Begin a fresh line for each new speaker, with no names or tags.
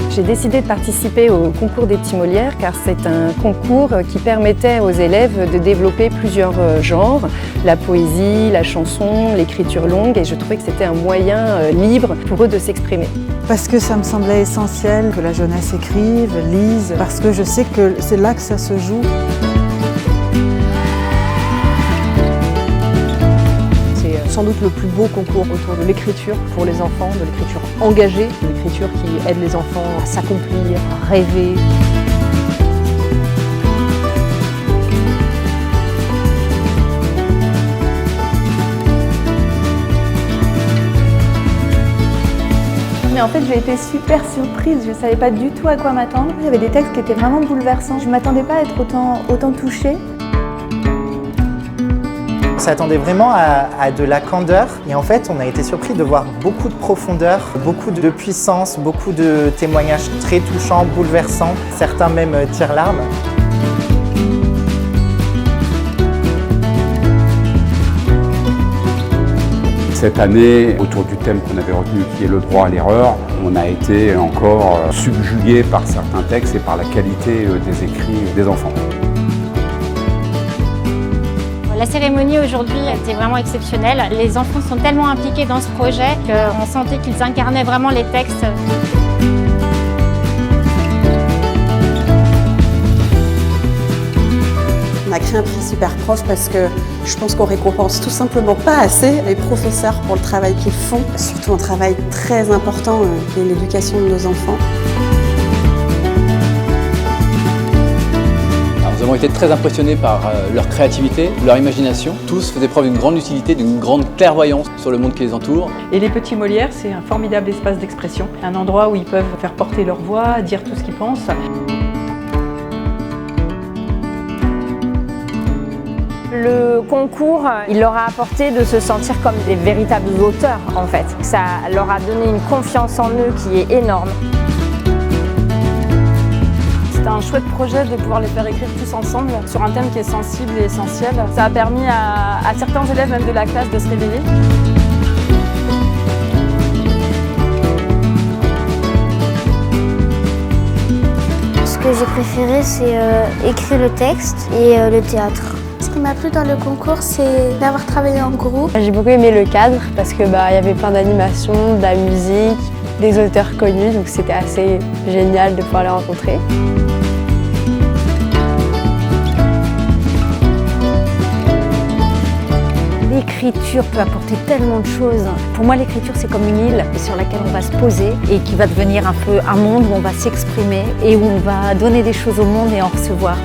J'ai décidé de participer au concours des petits Molières car c'est un concours qui permettait aux élèves de développer plusieurs genres, la poésie, la chanson, l'écriture longue, et je trouvais que c'était un moyen libre pour eux de s'exprimer.
Parce que ça me semblait essentiel que la jeunesse écrive, lise, parce que je sais que c'est là que ça se joue.
Sans doute le plus beau concours autour de l'écriture pour les enfants, de l'écriture engagée, de l'écriture qui aide les enfants à s'accomplir, à rêver.
Mais en fait, j'ai été super surprise, je ne savais pas du tout à quoi m'attendre. Il y avait des textes qui étaient vraiment bouleversants, je ne m'attendais pas à être autant touchée.
On s'attendait vraiment à de la candeur et en fait on a été surpris de voir beaucoup de profondeur, beaucoup de puissance, beaucoup de témoignages très touchants, bouleversants, certains même tire-larmes.
Cette année, autour du thème qu'on avait retenu qui est le droit à l'erreur, on a été encore subjugué par certains textes et par la qualité des écrits des enfants.
La cérémonie aujourd'hui était vraiment exceptionnelle. Les enfants sont tellement impliqués dans ce projet qu'on sentait qu'ils incarnaient vraiment les textes.
On a créé un prix Super Prof parce que je pense qu'on récompense tout simplement pas assez les professeurs pour le travail qu'ils font, surtout un travail très important qui est l'éducation de nos enfants.
Nous avons été très impressionnés par leur créativité, leur imagination. Tous faisaient preuve d'une grande lucidité, d'une grande clairvoyance sur le monde qui les entoure.
Et les petits Molières, c'est un formidable espace d'expression, un endroit où ils peuvent faire porter leur voix, dire tout ce qu'ils pensent.
Le concours, il leur a apporté de se sentir comme des véritables auteurs en fait. Ça leur a donné une confiance en eux qui est énorme.
C'était un chouette projet de pouvoir les faire écrire tous ensemble sur un thème qui est sensible et essentiel. Ça a permis à certains élèves même de la classe de se révéler.
Ce que j'ai préféré, c'est écrire le texte et le théâtre. Ce qui m'a plu dans le concours, c'est d'avoir travaillé en groupe.
J'ai beaucoup aimé le cadre parce que y avait plein d'animations, de la musique, des auteurs connus, donc c'était assez génial de pouvoir les rencontrer.
L'écriture peut apporter tellement de choses. Pour moi, l'écriture, c'est comme une île sur laquelle on va se poser et qui va devenir un peu un monde où on va s'exprimer et où on va donner des choses au monde et en recevoir.